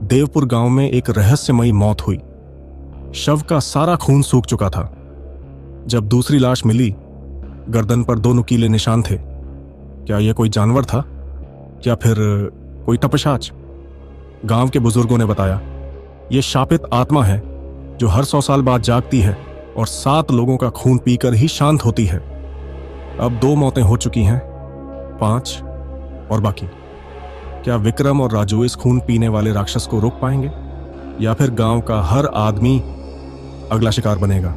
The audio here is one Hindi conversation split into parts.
देवपुर गांव में एक रहस्यमयी मौत हुई। शव का सारा खून सूख चुका था। जब दूसरी लाश मिली, गर्दन पर 2 नुकीले निशान थे। क्या यह कोई जानवर था या फिर कोई तपशाच? गांव के बुजुर्गों ने बताया, यह शापित आत्मा है जो हर 100 साल बाद जागती है और 7 लोगों का खून पीकर ही शांत होती है। अब 2 मौतें हो चुकी हैं, 5 और बाकी। क्या विक्रम और राजू इस खून पीने वाले राक्षस को रोक पाएंगे या फिर गांव का हर आदमी अगला शिकार बनेगा?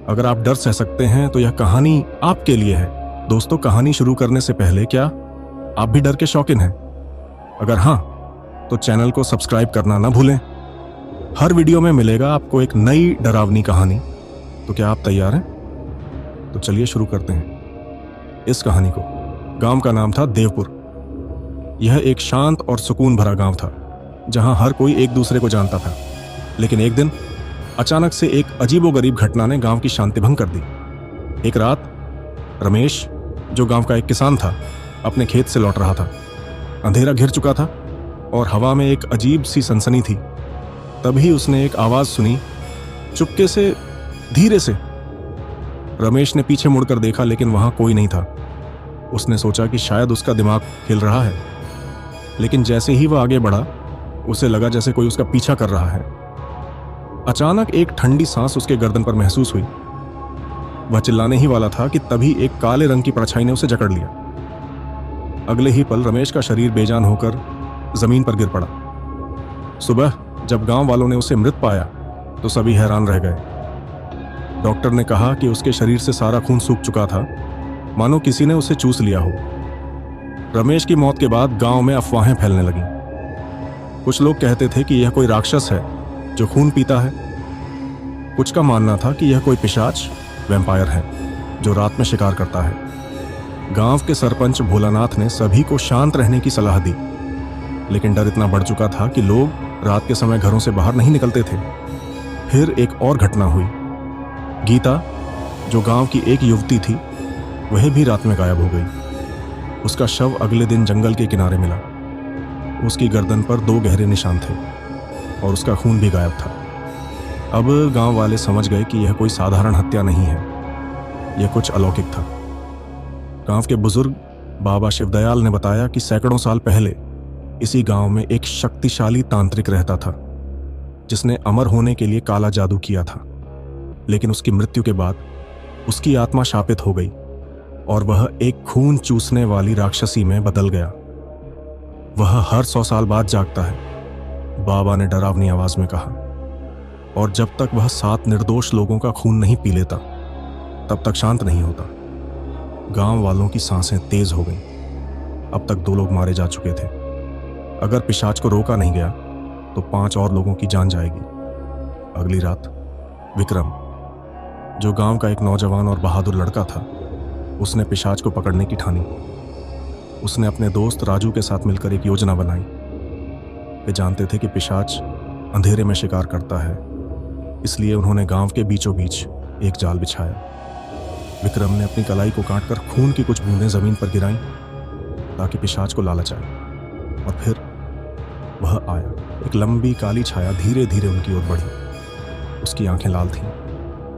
अगर आप डर सह सकते हैं तो यह कहानी आपके लिए है। दोस्तों, कहानी शुरू करने से पहले क्या आप भी डर के शौकीन हैं? अगर हां, तो चैनल को सब्सक्राइब करना ना भूलें। हर वीडियो में मिलेगा आपको एक नई डरावनी कहानी। तो क्या आप तैयार हैं? तो चलिए शुरू करते हैं इस कहानी को। गांव का नाम था देवपुर। यह एक शांत और सुकून भरा गांव था जहां हर कोई एक दूसरे को जानता था। लेकिन एक दिन अचानक से एक अजीबोगरीब घटना ने गांव की शांति भंग कर दी। एक रात रमेश, जो गांव का एक किसान था, अपने खेत से लौट रहा था। अंधेरा घिर चुका था और हवा में एक अजीब सी सनसनी थी। तभी उसने एक आवाज सुनी, चुपके से, धीरे से। रमेश ने पीछे मुड़कर देखा, लेकिन वहां कोई नहीं था। उसने सोचा कि शायद उसका दिमाग हिल रहा है, लेकिन जैसे ही वह आगे बढ़ा, उसे लगा जैसे कोई उसका पीछा कर रहा है। अचानक एक ठंडी सांस उसके गर्दन पर महसूस हुई। वह चिल्लाने ही वाला था कि तभी एक काले रंग की परछाई ने उसे जकड़ लिया। अगले ही पल रमेश का शरीर बेजान होकर जमीन पर गिर पड़ा। सुबह जब गांव वालों ने उसे मृत पाया तो सभी हैरान रह गए। डॉक्टर ने कहा कि उसके शरीर से सारा खून सूख चुका था, मानो किसी ने उसे चूस लिया हो। रमेश की मौत के बाद गांव में अफवाहें फैलने लगीं। कुछ लोग कहते थे कि यह कोई राक्षस है जो खून पीता है। कुछ का मानना था कि यह कोई पिशाच, वैम्पायर है जो रात में शिकार करता है। गांव के सरपंच भोलानाथ ने सभी को शांत रहने की सलाह दी, लेकिन डर इतना बढ़ चुका था कि लोग रात के समय घरों से बाहर नहीं निकलते थे। फिर एक और घटना हुई। गीता, जो गांव की एक युवती थी, वह भी रात में गायब हो गई। उसका शव अगले दिन जंगल के किनारे मिला। उसकी गर्दन पर 2 गहरे निशान थे और उसका खून भी गायब था। अब गांव वाले समझ गए कि यह कोई साधारण हत्या नहीं है, यह कुछ अलौकिक था। गांव के बुजुर्ग बाबा शिवदयाल ने बताया कि सैकड़ों साल पहले इसी गांव में एक शक्तिशाली तांत्रिक रहता था जिसने अमर होने के लिए काला जादू किया था। लेकिन उसकी मृत्यु के बाद उसकी आत्मा शापित हो गई और वह एक खून चूसने वाली राक्षसी में बदल गया। वह हर 100 साल बाद जागता है, बाबा ने डरावनी आवाज में कहा। और जब तक वह 7 निर्दोष लोगों का खून नहीं पी लेता, तब तक शांत नहीं होता। गांव वालों की सांसें तेज हो गईं। अब तक 2 लोग मारे जा चुके थे। अगर पिशाच को रोका नहीं गया तो 5 और लोगों की जान जाएगी। अगली रात विक्रम, जो गांव का एक नौजवान और बहादुर लड़का था, उसने पिशाच को पकड़ने की ठानी। उसने अपने दोस्त राजू के साथ मिलकर एक योजना बनाई। वे जानते थे कि पिशाच अंधेरे में शिकार करता है, इसलिए उन्होंने गांव के बीचों बीच एक जाल बिछाया। विक्रम ने अपनी कलाई को काटकर खून की कुछ बूंदें जमीन पर गिराईं ताकि पिशाच को लालच आए। और फिर वह आया। एक लंबी काली छाया धीरे धीरे उनकी ओर बढ़ी। उसकी आंखें लाल थीं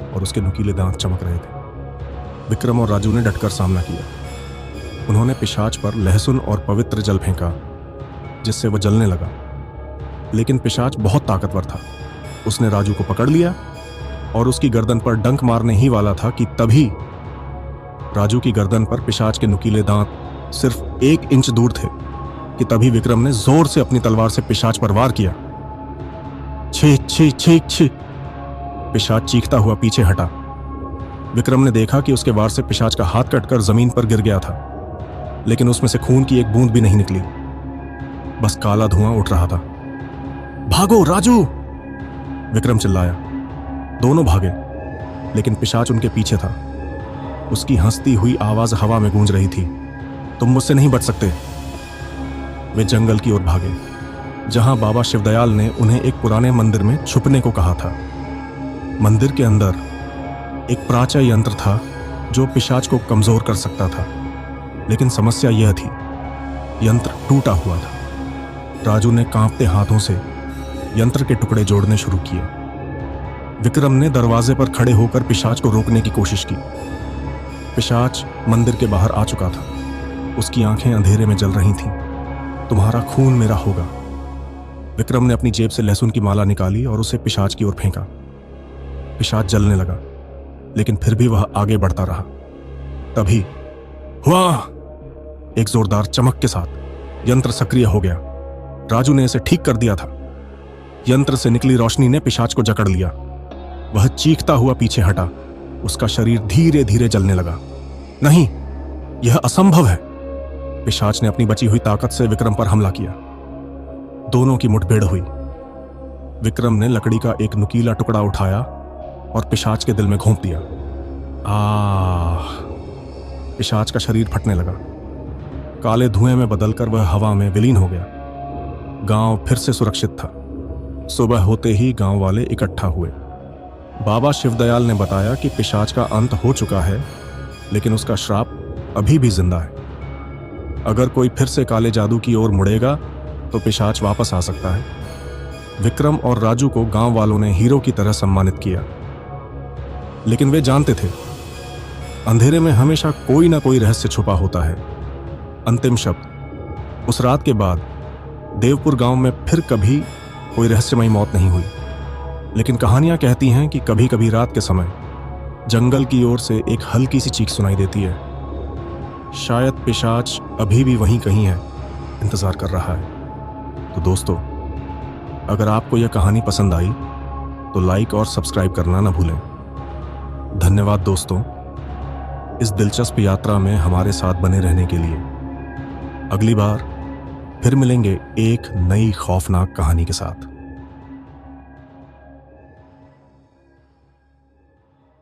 और उसके नुकीले दांत चमक रहे थे। विक्रम और राजू ने डटकर सामना किया। उन्होंने पिशाच पर लहसुन और पवित्र जल फेंका, जिससे वह जलने लगा। लेकिन पिशाच बहुत ताकतवर था। उसने राजू को पकड़ लिया और उसकी गर्दन पर डंक मारने ही वाला था कि तभी राजू की गर्दन पर पिशाच के नुकीले दांत सिर्फ 1 इंच दूर थे कि तभी विक्रम ने जोर से अपनी तलवार से पिशाच पर वार किया। छी छी छी छी! पिशाच चीखता हुआ पीछे हटा। विक्रम ने देखा कि उसके वार से पिशाच का हाथ कटकर जमीन पर गिर गया था, लेकिन उसमें से खून की एक बूंद भी नहीं निकली। बस काला धुआं उठ रहा था। भागो राजू! विक्रम चिल्लाया। दोनों भागे, लेकिन पिशाच उनके पीछे था। उसकी हंसती हुई आवाज हवा में गूंज रही थी, तुम मुझसे नहीं बच सकते। वे जंगल की ओर भागे, जहां बाबा शिवदयाल ने उन्हें एक पुराने मंदिर में छुपने को कहा था। मंदिर के अंदर एक प्राचीन यंत्र था जो पिशाच को कमजोर कर सकता था, लेकिन समस्या यह थी, यंत्र टूटा हुआ था। राजू ने कांपते हाथों से यंत्र के टुकड़े जोड़ने शुरू किए। विक्रम ने दरवाजे पर खड़े होकर पिशाच को रोकने की कोशिश की। पिशाच मंदिर के बाहर आ चुका था। उसकी आंखें अंधेरे में जल रही थीं। तुम्हारा खून मेरा होगा। विक्रम ने अपनी जेब से लहसुन की माला निकाली और उसे पिशाच की ओर फेंका। पिशाच जलने लगा, लेकिन फिर भी वह आगे बढ़ता रहा। तभी हुआ, एक जोरदार चमक के साथ यंत्र सक्रिय हो गया। राजू ने इसे ठीक कर दिया था। यंत्र से निकली रोशनी ने पिशाच को जकड़ लिया। वह चीखता हुआ पीछे हटा। उसका शरीर धीरे धीरे जलने लगा। नहीं, यह असंभव है। पिशाच ने अपनी बची हुई ताकत से विक्रम पर हमला किया। दोनों की मुठभेड़ हुई। विक्रम ने लकड़ी का एक नुकीला टुकड़ा उठाया और पिशाच के दिल में घोंप दिया। पिशाच का शरीर फटने लगा। काले धुएं में बदलकर वह हवा में विलीन हो गया। गांव फिर से सुरक्षित था। सुबह होते ही गांव वाले इकट्ठा हुए। बाबा शिवदयाल ने बताया कि पिशाच का अंत हो चुका है, लेकिन उसका श्राप अभी भी जिंदा है। अगर कोई फिर से काले जादू की ओर मुड़ेगा तो पिशाच वापस आ सकता है। विक्रम और राजू को गांव वालों ने हीरो की तरह सम्मानित किया, लेकिन वे जानते थे अंधेरे में हमेशा कोई ना कोई रहस्य छुपा होता है। अंतिम शब्द। उस रात के बाद देवपुर गांव में फिर कभी कोई रहस्यमयी मौत नहीं हुई, लेकिन कहानियां कहती हैं कि कभी कभी रात के समय जंगल की ओर से एक हल्की सी चीख सुनाई देती है। शायद पिशाच अभी भी वहीं कहीं है, इंतजार कर रहा है। तो दोस्तों, अगर आपको यह कहानी पसंद आई तो लाइक और सब्सक्राइब करना ना भूलें। धन्यवाद दोस्तों, इस दिलचस्प यात्रा में हमारे साथ बने रहने के लिए। अगली बार फिर मिलेंगे एक नई खौफनाक कहानी के साथ।